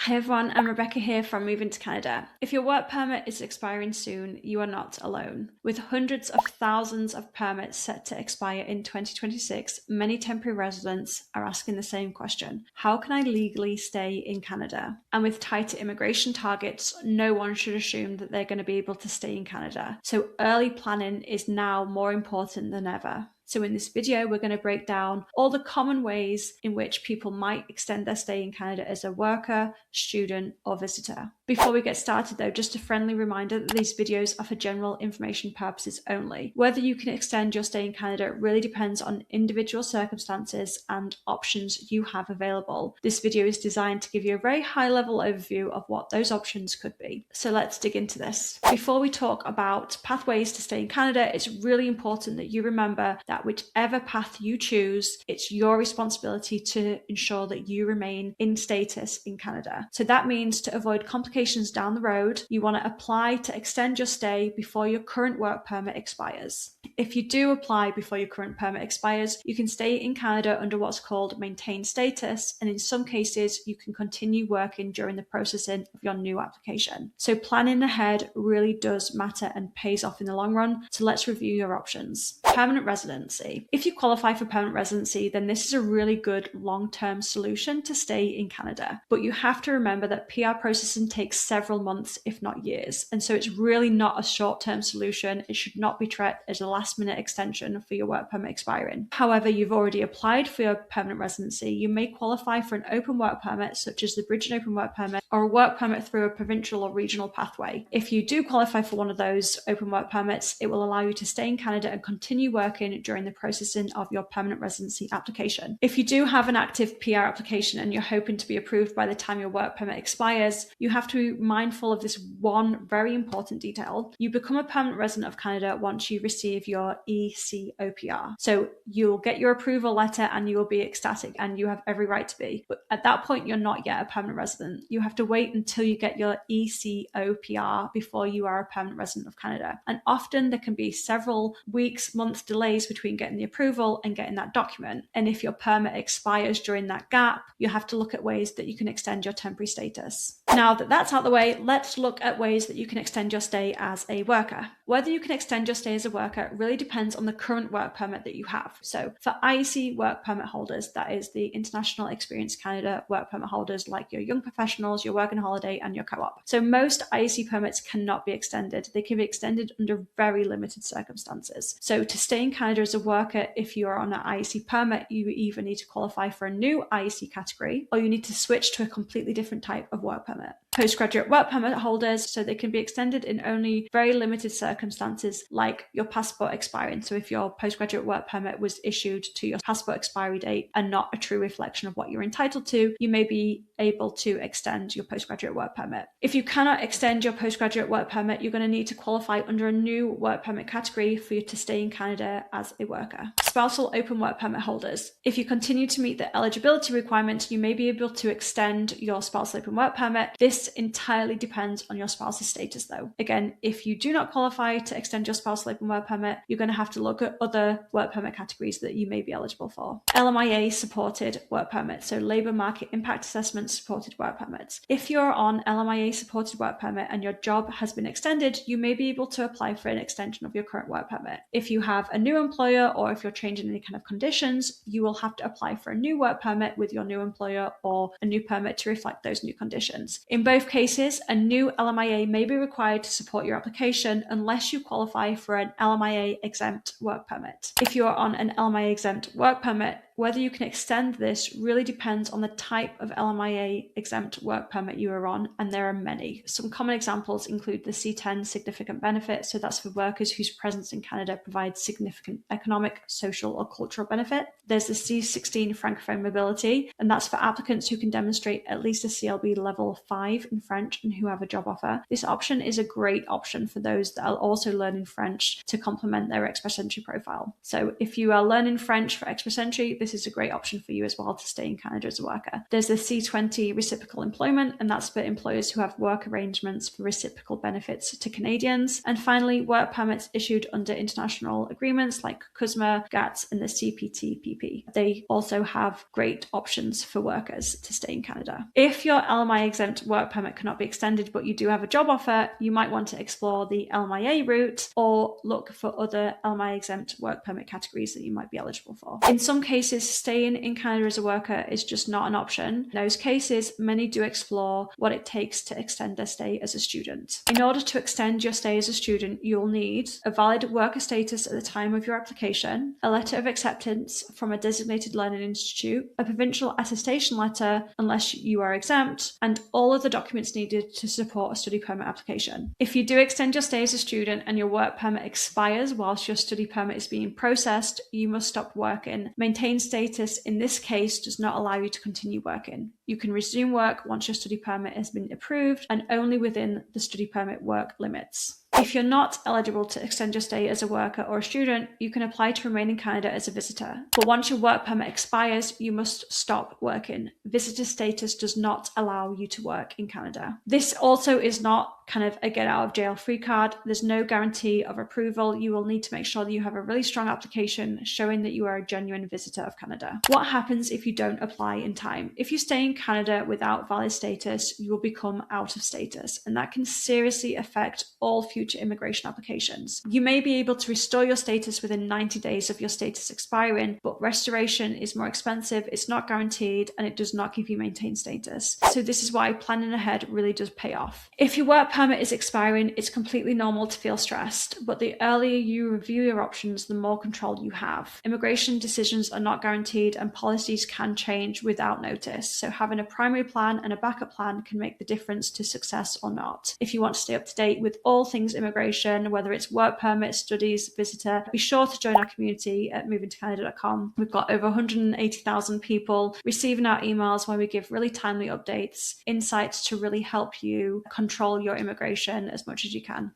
Hi everyone, I'm Rebecca here from Moving to Canada. If your work permit is expiring soon, you are not alone. With hundreds of thousands of permits set to expire in 2026, many temporary residents are asking the same question. How can I legally stay in Canada? And with tighter immigration targets, no one should assume that they're going to be able to stay in Canada. So early planning is now more important than ever. So in this video, we're going to break down all the common ways in which people might extend their stay in Canada as a worker, student, or visitor. Before we get started though, just a friendly reminder that these videos are for general information purposes only. Whether you can extend your stay in Canada really depends on individual circumstances and options you have available. This video is designed to give you a very high level overview of what those options could be. So let's dig into this. Before we talk about pathways to stay in Canada, it's really important that you remember that whichever path you choose, it's your responsibility to ensure that you remain in status in Canada. So that means to avoid complications down the road, you want to apply to extend your stay before your current work permit expires. If you do apply before your current permit expires, you can stay in Canada under what's called maintained status, and in some cases, you can continue working during the processing of your new application. So planning ahead really does matter and pays off in the long run. So let's review your options. Permanent residency. If you qualify for permanent residency, then this is a really good long-term solution to stay in Canada. But you have to remember that PR processing takes several months, if not years. And so it's really not a short-term solution. It should not be treated as a last-minute extension for your work permit expiring. However, you've already applied for your permanent residency. You may qualify for an open work permit, such as the Bridge and Open Work Permit, or a work permit through a provincial or regional pathway. If you do qualify for one of those open work permits, it will allow you to stay in Canada and continue working during the processing of your permanent residency application. If you do have an active PR application and you're hoping to be approved by the time your work permit expires, you have to be mindful of this one very important detail. You become a permanent resident of Canada once you receive your ECOPR. So you'll get your approval letter and you will be ecstatic and you have every right to be. But at that point, you're not yet a permanent resident. You have to wait until you get your ECOPR before you are a permanent resident of Canada. And often there can be several weeks, months delays between getting the approval and getting that document. And if your permit expires during that gap, you have to look at ways that you can extend your temporary status. Now that that's out of the way, let's look at ways that you can extend your stay as a worker. Whether you can extend your stay as a worker really depends on the current work permit that you have. So for IEC work permit holders, that is the International Experience Canada work permit holders like your young professionals, your working holiday, and your co-op. So most IEC permits cannot be extended. They can be extended under very limited circumstances. So to stay in Canada as a worker, if you are on an IEC permit, you either need to qualify for a new IEC category or you need to switch to a completely different type of work permit. Postgraduate work permit holders, so they can be extended in only very limited circumstances like your passport expiring. So if your postgraduate work permit was issued to your passport expiry date and not a true reflection of what you're entitled to, you may be able to extend your postgraduate work permit. If you cannot extend your postgraduate work permit, you're going to need to qualify under a new work permit category for you to stay in Canada as a worker. Spousal open work permit holders. If you continue to meet the eligibility requirements, you may be able to extend your spousal open work permit. This entirely depends on your spouse's status though. Again, if you do not qualify to extend your spousal open work permit, you're going to have to look at other work permit categories that you may be eligible for. LMIA supported work permits, so Labour Market Impact Assessment supported work permits. If you're on LMIA supported work permit and your job has been extended, you may be able to apply for an extension of your current work permit. If you have a new employer or if you're changing any kind of conditions, you will have to apply for a new work permit with your new employer or a new permit to reflect those new conditions. In both cases, a new LMIA may be required to support your application unless you qualify for an LMIA exempt work permit. If you are on an LMIA exempt work permit, whether you can extend this really depends on the type of LMIA exempt work permit you are on, and there are many. Some common examples include the C10 significant benefit, so that's for workers whose presence in Canada provides significant economic, social, or cultural benefit. There's the C16 francophone mobility, and that's for applicants who can demonstrate at least a CLB level 5 in French and who have a job offer. This option is a great option for those that are also learning French to complement their Express Entry profile. So if you are learning French for Express Entry, this is a great option for you as well to stay in Canada as a worker. There's the C20 reciprocal employment, and that's for employers who have work arrangements for reciprocal benefits to Canadians. And finally, work permits issued under international agreements like CUSMA, GATS, and the CPTPP. They also have great options for workers to stay in Canada. If your LMI exempt work permit cannot be extended, but you do have a job offer, you might want to explore the LMIA route or look for other LMI exempt work permit categories that you might be eligible for. In some cases, staying in Canada as a worker is just not an option. In those cases, many do explore what it takes to extend their stay as a student. In order to extend your stay as a student, you'll need a valid worker status at the time of your application, a letter of acceptance from a designated learning institute, a provincial attestation letter unless you are exempt, and all of the documents needed to support a study permit application. If you do extend your stay as a student and your work permit expires whilst your study permit is being processed, you must stop working. Maintained status in this case does not allow you to continue working. You can resume work once your study permit has been approved and only within the study permit work limits. If you're not eligible to extend your stay as a worker or a student, you can apply to remain in Canada as a visitor. But once your work permit expires, you must stop working. Visitor status does not allow you to work in Canada. This also is not kind of a get out of jail free card. There's no guarantee of approval. You will need to make sure that you have a really strong application showing that you are a genuine visitor of Canada. What happens if you don't apply in time? If you stay in Canada without valid status, you will become out of status, and that can seriously affect all future immigration applications. You may be able to restore your status within 90 days of your status expiring, but restoration is more expensive, it's not guaranteed, and it does not give you maintained status. So this is why planning ahead really does pay off. If your work permit is expiring, it's completely normal to feel stressed, but the earlier you review your options, the more control you have. Immigration decisions are not guaranteed and policies can change without notice, so having a primary plan and a backup plan can make the difference to success or not. If you want to stay up to date with all things immigration, whether it's work permit, studies, visitor, be sure to join our community at movingtocanada.com. We've got over 180,000 people receiving our emails where we give really timely updates, insights to really help you control your immigration as much as you can.